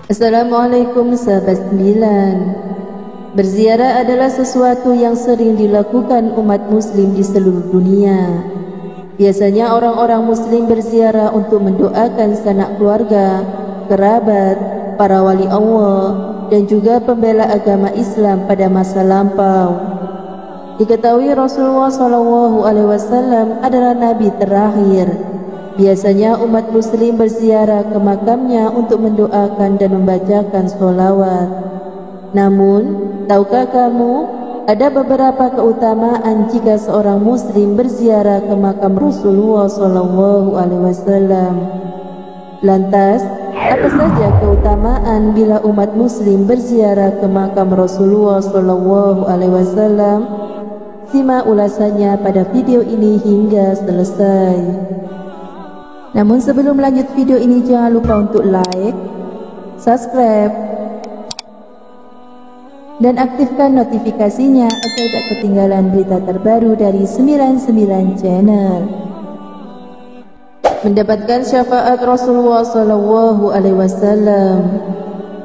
Assalamualaikum sahabat 9. Berziarah adalah sesuatu yang sering dilakukan umat muslim di seluruh dunia. Biasanya orang-orang muslim berziarah untuk mendoakan sanak keluarga, kerabat, para wali Allah, dan juga pembela agama Islam pada masa lampau. Diketahui Rasulullah SAW adalah nabi terakhir. Biasanya umat muslim berziarah ke makamnya untuk mendoakan dan membacakan sholawat. Namun, tahukah kamu ada beberapa keutamaan jika seorang muslim berziarah ke makam Rasulullah SAW? Lantas, apa saja keutamaan bila umat muslim berziarah ke makam Rasulullah SAW? Simak ulasannya pada video ini hingga selesai. Namun sebelum lanjut video ini, jangan lupa untuk like, subscribe, dan aktifkan notifikasinya agar tak ketinggalan berita terbaru dari 99 Channel. Mendapatkan syafaat Rasulullah SAW.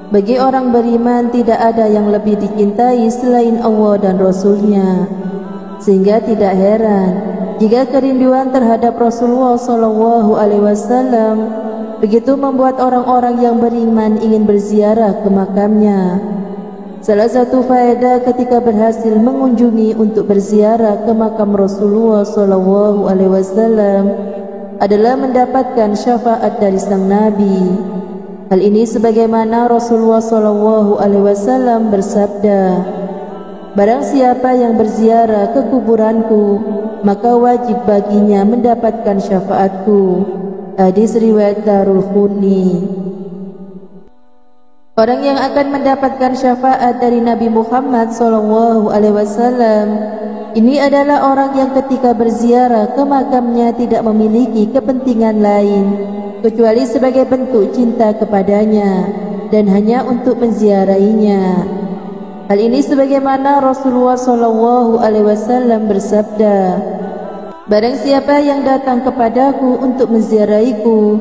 Bagi orang beriman tidak ada yang lebih dicintai selain Allah dan Rasulnya, sehingga tidak heran jika kerinduan terhadap Rasulullah SAW begitu membuat orang-orang yang beriman ingin berziarah ke makamnya. Salah satu faedah ketika berhasil mengunjungi untuk berziarah ke makam Rasulullah SAW adalah mendapatkan syafaat dari sang Nabi. Hal ini sebagaimana Rasulullah SAW bersabda, "Barang siapa yang berziarah ke kuburanku, maka wajib baginya mendapatkan syafaatku." Hadis riwayat Darulqutni. Orang yang akan mendapatkan syafaat dari Nabi Muhammad SAW ini adalah orang yang ketika berziarah ke makamnya tidak memiliki kepentingan lain kecuali sebagai bentuk cinta kepadanya dan hanya untuk menziarahinya. Hal ini sebagaimana Rasulullah SAW bersabda, "Barang siapa yang datang kepadaku untuk menziarahiku,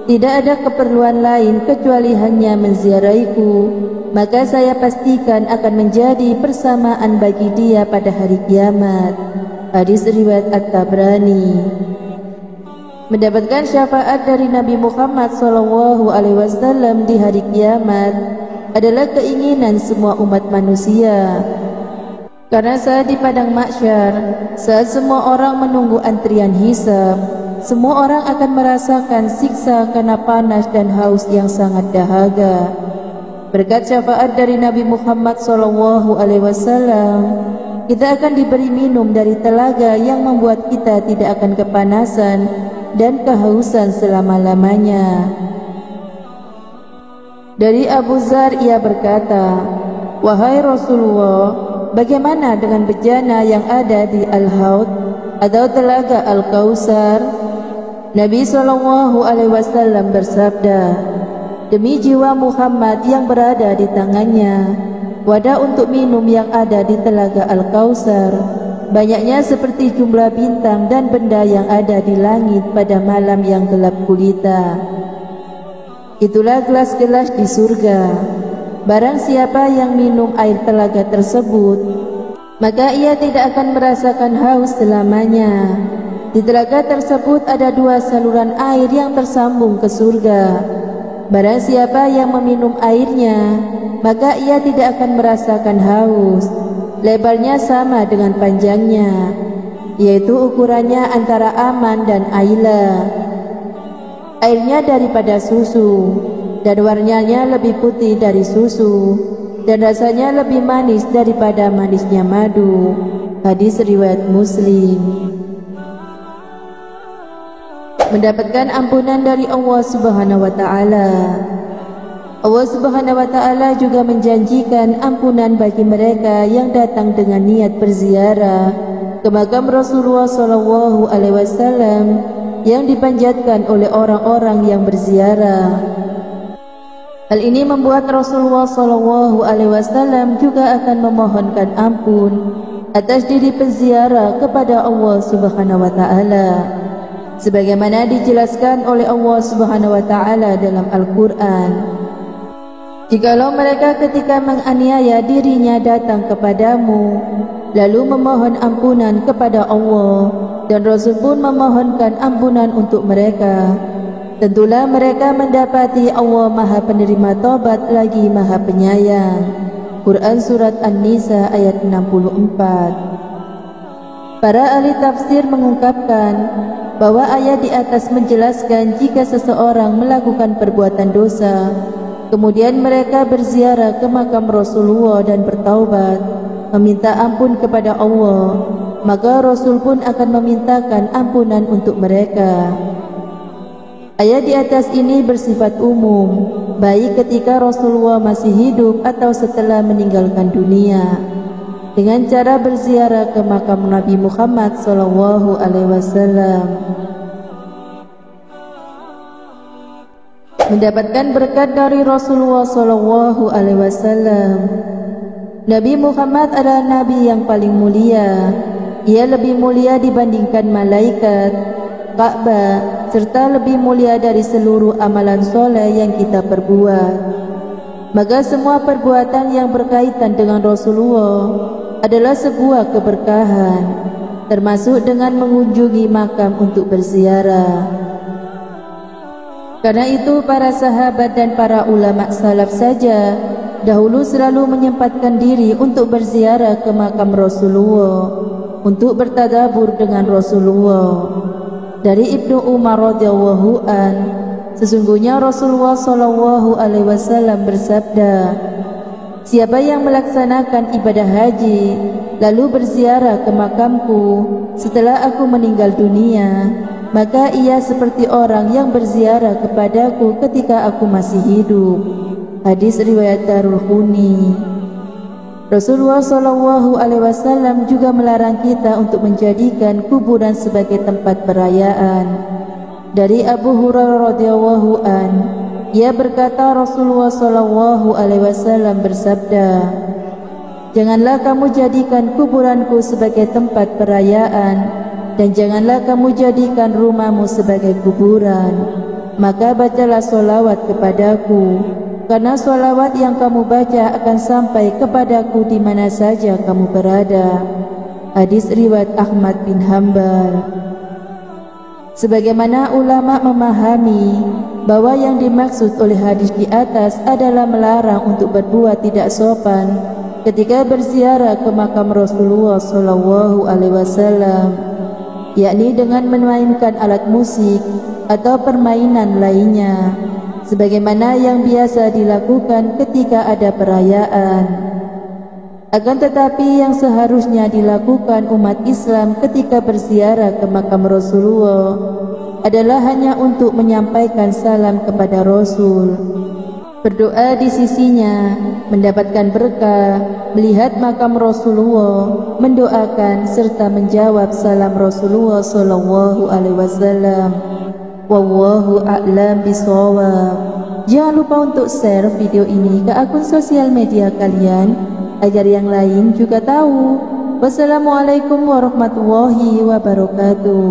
tidak ada keperluan lain kecuali hanya menziarahiku, maka saya pastikan akan menjadi persamaan bagi dia pada hari kiamat." Hadis riwayat At-Tabrani. Mendapatkan syafaat dari Nabi Muhammad SAW di hari kiamat adalah keinginan semua umat manusia. Karena saat di padang mahsyar, saat semua orang menunggu antrian hisab, semua orang akan merasakan siksa karena panas dan haus yang sangat dahaga. Berkat syafaat dari Nabi Muhammad SAW, kita akan diberi minum dari telaga yang membuat kita tidak akan kepanasan dan kehausan selama-lamanya. Dari Abu Dzar ia berkata, "Wahai Rasulullah, bagaimana dengan bejana yang ada di Al-Haud atau telaga Al-Kautsar?" Nabi SAW bersabda, "Demi jiwa Muhammad yang berada di tangannya, wadah untuk minum yang ada di telaga Al-Kautsar banyaknya seperti jumlah bintang dan benda yang ada di langit pada malam yang gelap gulita. Itulah gelas-gelas di surga. Barang siapa yang minum air telaga tersebut, maka ia tidak akan merasakan haus selamanya. Di telaga tersebut ada 2 saluran air yang tersambung ke surga. Barang siapa yang meminum airnya, maka ia tidak akan merasakan haus. Lebarnya sama dengan panjangnya, yaitu ukurannya antara Aman dan Aila. Airnya daripada susu, dan warnanya lebih putih dari susu, dan rasanya lebih manis daripada manisnya madu." Hadis riwayat Muslim. Mendapatkan ampunan dari Allah Subhanahu wa Ta'ala. Allah Subhanahu wa Ta'ala juga menjanjikan ampunan bagi mereka yang datang dengan niat berziarah ke makam Rasulullah SAW yang dipanjatkan oleh orang-orang yang berziarah. Hal ini membuat Rasulullah SAW juga akan memohonkan ampun atas diri penziarah kepada Allah Subhanahu wa Ta'ala, sebagaimana dijelaskan oleh Allah Subhanahu wa Ta'ala dalam Al-Quran. Jikalau mereka ketika menganiaya dirinya datang kepadamu, lalu memohon ampunan kepada Allah, dan Rasul pun memohonkan ampunan untuk mereka, tentulah mereka mendapati Allah Maha Penerima Taubat lagi Maha Penyayang. Quran Surat An-Nisa ayat 64. Para ahli tafsir mengungkapkan bahwa ayat di atas menjelaskan jika seseorang melakukan perbuatan dosa, kemudian mereka berziarah ke makam Rasulullah dan bertaubat, meminta ampun kepada Allah, maka Rasul pun akan memintakan ampunan untuk mereka. Ayat di atas ini bersifat umum, baik ketika Rasulullah masih hidup atau setelah meninggalkan dunia, dengan cara berziarah ke makam Nabi Muhammad SAW, mendapatkan berkat dari Rasulullah SAW. Nabi Muhammad adalah Nabi yang paling mulia. Ia lebih mulia dibandingkan malaikat, Ka'bah, serta lebih mulia dari seluruh amalan soleh yang kita perbuat. Maka semua perbuatan yang berkaitan dengan Rasulullah adalah sebuah keberkahan, termasuk dengan mengunjungi makam untuk berziarah. Karena itu para sahabat dan para ulama salaf saja dahulu selalu menyempatkan diri untuk berziarah ke makam Rasulullah, untuk bertadabur dengan Rasulullah. Dari Ibnu Umar radhiyallahu an, sesungguhnya Rasulullah SAW bersabda, siapa yang melaksanakan ibadah haji lalu berziarah ke makamku setelah aku meninggal dunia, maka ia seperti orang yang berziarah kepadaku ketika aku masih hidup. Hadis riwayat Darulquni. Rasulullah SAW juga melarang kita untuk menjadikan kuburan sebagai tempat perayaan. Dari Abu Hurairah radhiyallahu an, ia berkata Rasulullah SAW bersabda, janganlah kamu jadikan kuburanku sebagai tempat perayaan, dan janganlah kamu jadikan rumahmu sebagai kuburan. Maka bacalah sholawat kepadaku, karena sholawat yang kamu baca akan sampai kepadaku di mana saja kamu berada. Hadis riwayat Ahmad bin Hanbal. Sebagaimana ulama memahami bahwa yang dimaksud oleh hadis di atas adalah melarang untuk berbuat tidak sopan ketika berziarah ke makam Rasulullah SAW, yakni dengan memainkan alat musik atau permainan lainnya, sebagaimana yang biasa dilakukan ketika ada perayaan. Akan tetapi yang seharusnya dilakukan umat Islam ketika berziarah ke makam Rasulullah adalah hanya untuk menyampaikan salam kepada Rasul, berdoa di sisinya, mendapatkan berkah, melihat makam Rasulullah, mendoakan serta menjawab salam Rasulullah SAW. Wallahu a'lam bishawab. Jangan lupa untuk share video ini ke akun sosial media kalian agar yang lain juga tahu. Wassalamualaikum warahmatullahi wabarakatuh.